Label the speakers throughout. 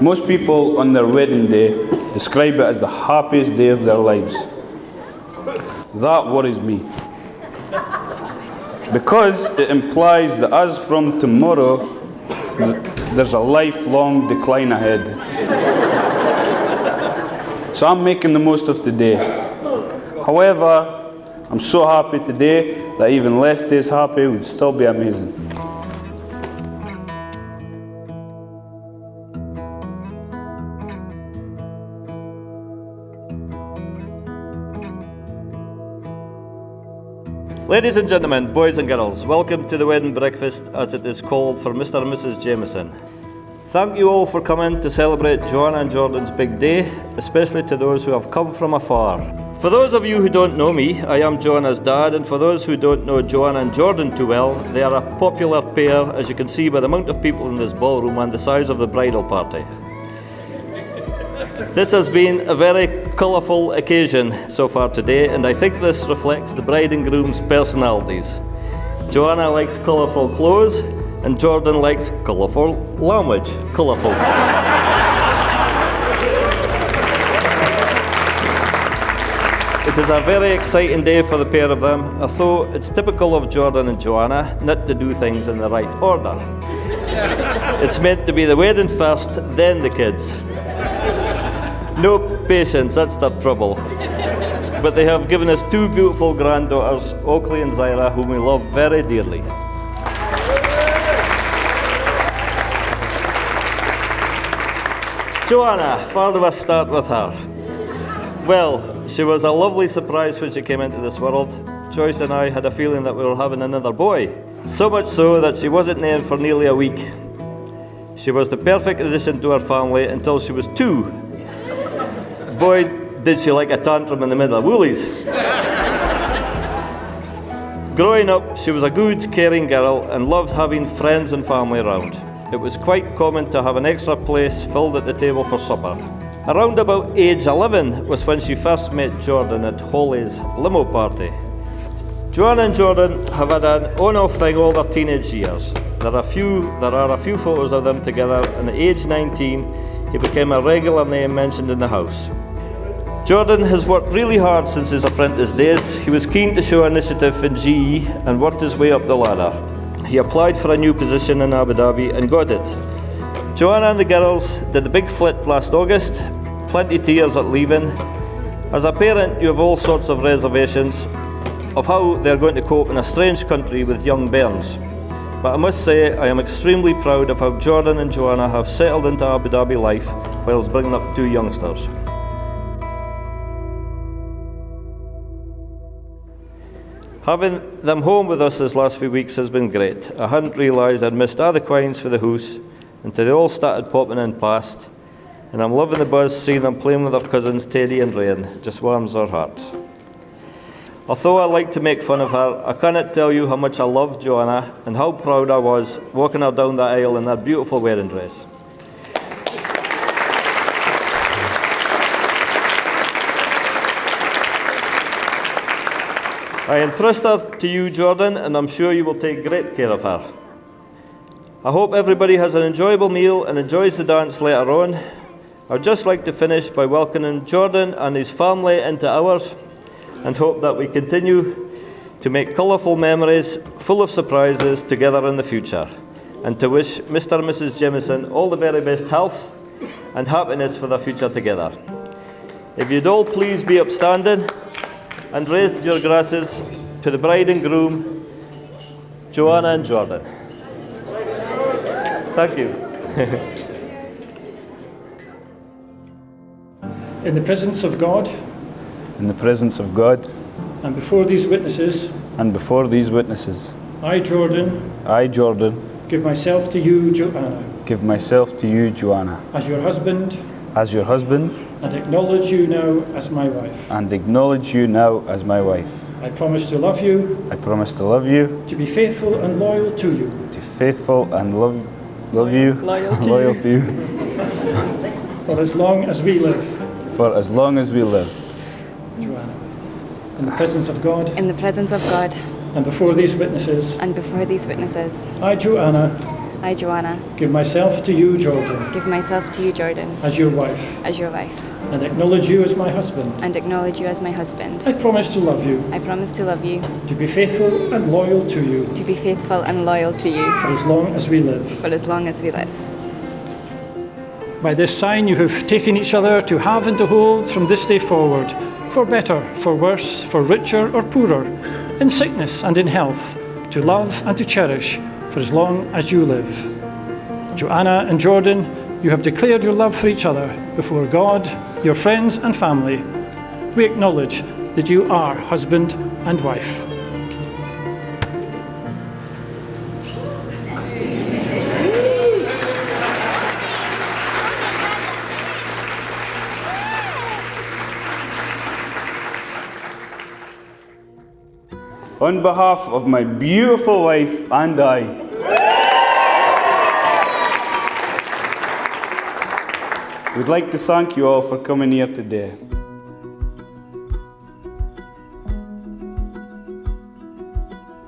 Speaker 1: Most people on their wedding day describe it as the happiest day of their lives. That worries me, because it implies that as from tomorrow, there's a lifelong decline ahead. So I'm making the most of today. However, I'm so happy today that even less days happy would still be amazing.
Speaker 2: Ladies and gentlemen, boys and girls, welcome to the wedding breakfast, as it is called, for Mr. and Mrs. Jameson. Thank you all for coming to celebrate Joanna and Jordan's big day, especially to those who have come from afar. For those of you who don't know me, I am Joanna's dad, and for those who don't know Joanna and Jordan too well, they are a popular pair, as you can see by the amount of people in this ballroom and the size of the bridal party. This has been a very colourful occasion so far today, and I think this reflects the bride and groom's personalities. Joanna likes colourful clothes, and Jordan likes colourful language. Colourful. It is a very exciting day for the pair of them, although it's typical of Jordan and Joanna not to do things in the right order. It's meant to be the wedding first, then the kids. No patience, that's their trouble. But they have given us two beautiful granddaughters, Oakley and Zyra, whom we love very dearly. Joanna, where do I start with her? Well, she was a lovely surprise when she came into this world. Joyce and I had a feeling that we were having another boy. So much so that she wasn't named for nearly a week. She was the perfect addition to our family until she was 2. Boy, did she like a tantrum in the middle of Woolies. Growing up, she was a good, caring girl and loved having friends and family around. It was quite common to have an extra place filled at the table for supper. Around about age 11 was when she first met Jordan at Holly's limo party. Joanna and Jordan have had an on-off thing all their teenage years. There are a few photos of them together, and at age 19, he became a regular name mentioned in the house. Jordan has worked really hard since his apprentice days. He was keen to show initiative in GE and worked his way up the ladder. He applied for a new position in Abu Dhabi and got it. Joanna and the girls did the big flit last August, plenty tears at leaving. As a parent, you have all sorts of reservations of how they're going to cope in a strange country with young bairns. But I must say, I am extremely proud of how Jordan and Joanna have settled into Abu Dhabi life whilst bringing up 2 youngsters. Having them home with us this last few weeks has been great. I hadn't realised I'd missed all the quines for the house until they all started popping in past, and I'm loving the buzz seeing them playing with their cousins Teddy and Rain. Just warms our hearts. Although I like to make fun of her, I cannot tell you how much I love Joanna and how proud I was walking her down the aisle in that beautiful wedding dress. I entrust her to you, Jordan, and I'm sure you will take great care of her. I hope everybody has an enjoyable meal and enjoys the dance later on. I'd just like to finish by welcoming Jordan and his family into ours, and hope that we continue to make colourful memories full of surprises together in the future, and to wish Mr. and Mrs. Jameson all the very best health and happiness for their future together. If you'd all please be upstanding and raise your glasses to the bride and groom, Joanna and Jordan. Thank you.
Speaker 3: In the presence of God,
Speaker 1: In the presence of God,
Speaker 3: and before these witnesses, I, Jordan, give myself to you, Joanna, as your husband, and acknowledge you now as my wife. I promise to love you, to be faithful and loyal to you,
Speaker 2: Loyal
Speaker 1: to you,
Speaker 3: for as long as we live. Joanna, in the presence of God,
Speaker 4: in the presence of God,
Speaker 3: and before these witnesses,
Speaker 4: and before these witnesses,
Speaker 3: I, Joanna,
Speaker 4: I, Joanna,
Speaker 3: give myself to you, Jordan,
Speaker 4: give myself to you, Jordan,
Speaker 3: as your wife,
Speaker 4: as your wife,
Speaker 3: and acknowledge you as my husband.
Speaker 4: and acknowledge you as my husband.
Speaker 3: I promise to love you,
Speaker 4: I promise to love you,
Speaker 3: to be faithful and loyal to you
Speaker 4: to be faithful and loyal to you
Speaker 3: for as long as we live.
Speaker 4: for as long as we live.
Speaker 3: By this sign you have taken each other to have and to hold from this day forward, for better, for worse, for richer or poorer, in sickness and in health, to love and to cherish for as long as you live. Joanna and Jordan, you have declared your love for each other before God, your friends and family. We acknowledge that you are husband and wife.
Speaker 1: On behalf of my beautiful wife and I, we'd like to thank you all for coming here today.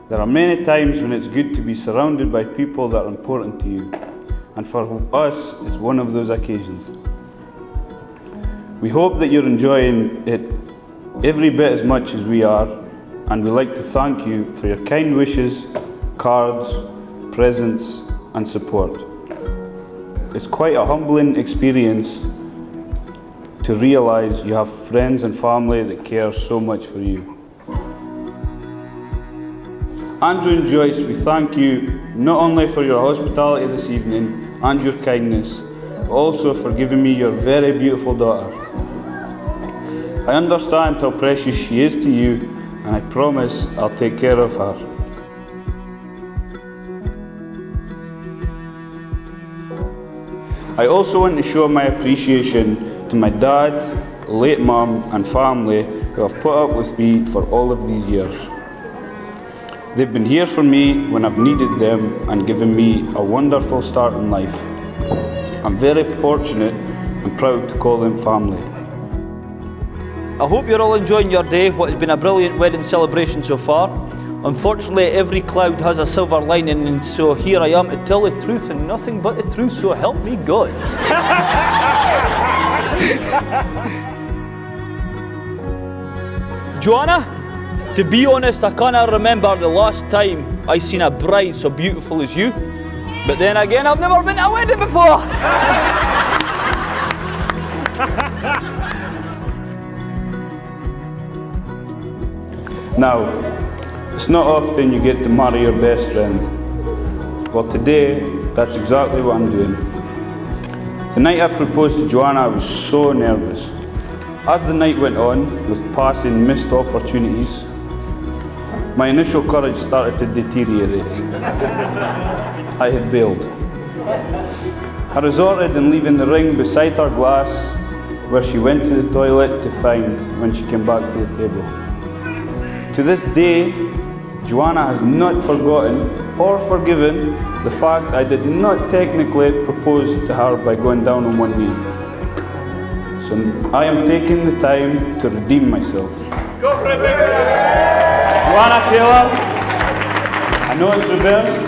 Speaker 1: There are many times when it's good to be surrounded by people that are important to you, and for us, it's one of those occasions. We hope that you're enjoying it every bit as much as we are, and we'd like to thank you for your kind wishes, cards, presents, and support. It's quite a humbling experience to realise you have friends and family that care so much for you. Andrew and Joyce, we thank you not only for your hospitality this evening and your kindness, but also for giving me your very beautiful daughter. I understand how precious she is to you, and I promise I'll take care of her. I also want to show my appreciation to my dad, late mum and family who have put up with me for all of these years. They've been here for me when I've needed them and given me a wonderful start in life. I'm very fortunate and proud to call them family.
Speaker 5: I hope you're all enjoying your day, what has been a brilliant wedding celebration so far. Unfortunately, every cloud has a silver lining, and so here I am to tell the truth and nothing but the truth, so help me God. Joanna, to be honest, I can't remember the last time I seen a bride so beautiful as you. But then again, I've never been to a wedding before.
Speaker 1: Now, it's not often you get to marry your best friend. Well, today, that's exactly what I'm doing. The night I proposed to Joanna, I was so nervous. As the night went on, with passing missed opportunities, my initial courage started to deteriorate. I had bailed. I resorted in leaving the ring beside her glass, where she went to the toilet to find when she came back to the table. To this day, Joanna has not forgotten or forgiven the fact I did not technically propose to her by going down on one knee. So I am taking the time to redeem myself. Go for it, baby! Joanna Taylor, I know it's reversed,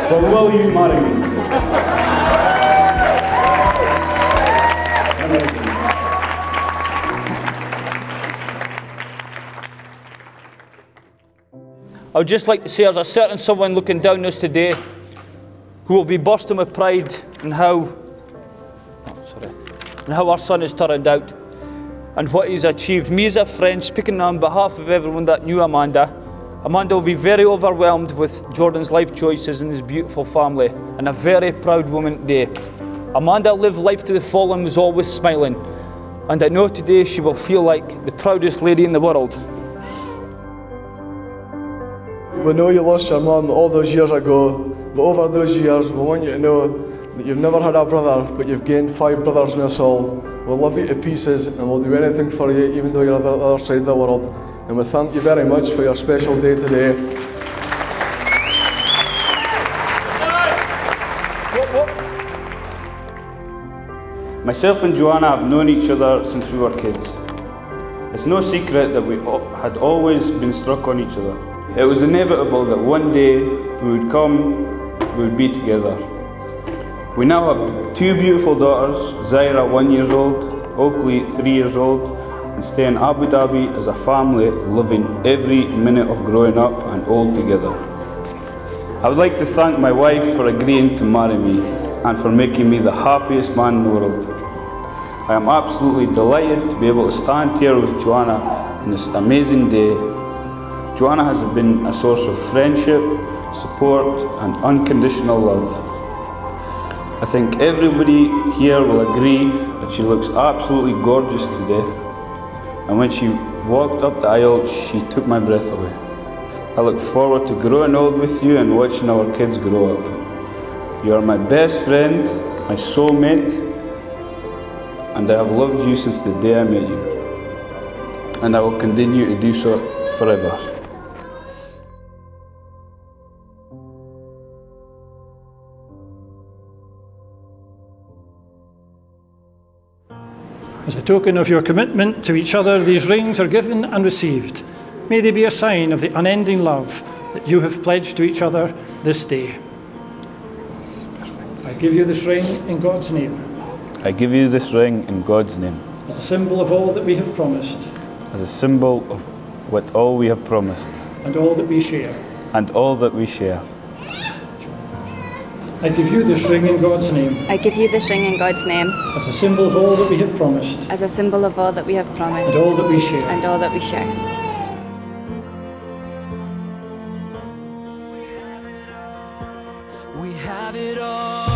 Speaker 1: but will you marry me?
Speaker 5: I would just like to say there's a certain someone looking down us today who will be bursting with pride in how our son has turned out and what he's achieved. Me as a friend, speaking on behalf of everyone that knew Amanda will be very overwhelmed with Jordan's life choices and his beautiful family, and a very proud woman today. Amanda lived life to the full and was always smiling, and I know today she will feel like the proudest lady in the world.
Speaker 6: We know you lost your mum all those years ago, but over those years we want you to know that you've never had a brother, but you've gained 5 brothers in us all. We'll love you to pieces and we'll do anything for you, even though you're on the other side of the world. And we thank you very much for your special day today.
Speaker 1: Myself and Joanna have known each other since we were kids. It's no secret that we had always been struck on each other. It was inevitable that one day we would come we would be together. We now have 2 beautiful daughters, Zaira 1 year old, Oakley 3 years old, and stay in Abu Dhabi as a family, loving every minute of growing up and old together. I would like to thank my wife for agreeing to marry me and for making me the happiest man in the world. I am absolutely delighted to be able to stand here with Joanna on this amazing day. Joanna has been a source of friendship, support and unconditional love. I think everybody here will agree that she looks absolutely gorgeous today, and when she walked up the aisle, she took my breath away. I look forward to growing old with you and watching our kids grow up. You are my best friend, my soulmate, and I have loved you since the day I met you. And I will continue to do so forever.
Speaker 3: As a token of your commitment to each other, these rings are given and received. May they be a sign of the unending love that you have pledged to each other this day. I give you this ring in God's name.
Speaker 1: I give you this ring in God's name.
Speaker 3: As a symbol of all that we have promised.
Speaker 1: As a symbol of what all we have promised.
Speaker 3: And all that we share.
Speaker 1: And all that we share.
Speaker 3: I give you this ring in God's name.
Speaker 4: I give you this ring in God's name.
Speaker 3: As a symbol of all that we have promised.
Speaker 4: As a symbol of all that we have promised.
Speaker 3: And all that we share.
Speaker 4: And all that we share.
Speaker 7: We have it all.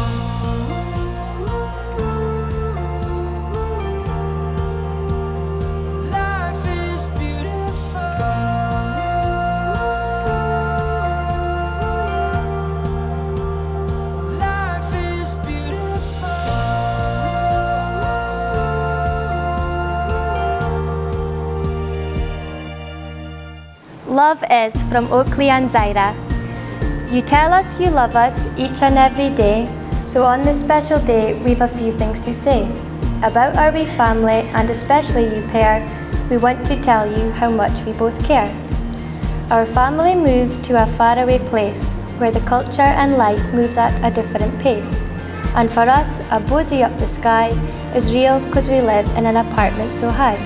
Speaker 7: Life is beautiful. Life is beautiful.
Speaker 8: Love is from Oakley and Zaira. You tell us you love us each and every day, so on this special day we've a few things to say. About our wee family, and especially you pair, we want to tell you how much we both care. Our family moved to a faraway place, where the culture and life moves at a different pace. And for us, a bosey up the sky is real because we live in an apartment so high.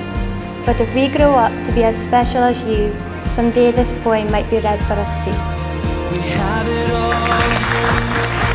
Speaker 8: But if we grow up to be as special as you, someday this poem might be read for us too.
Speaker 7: We have it all.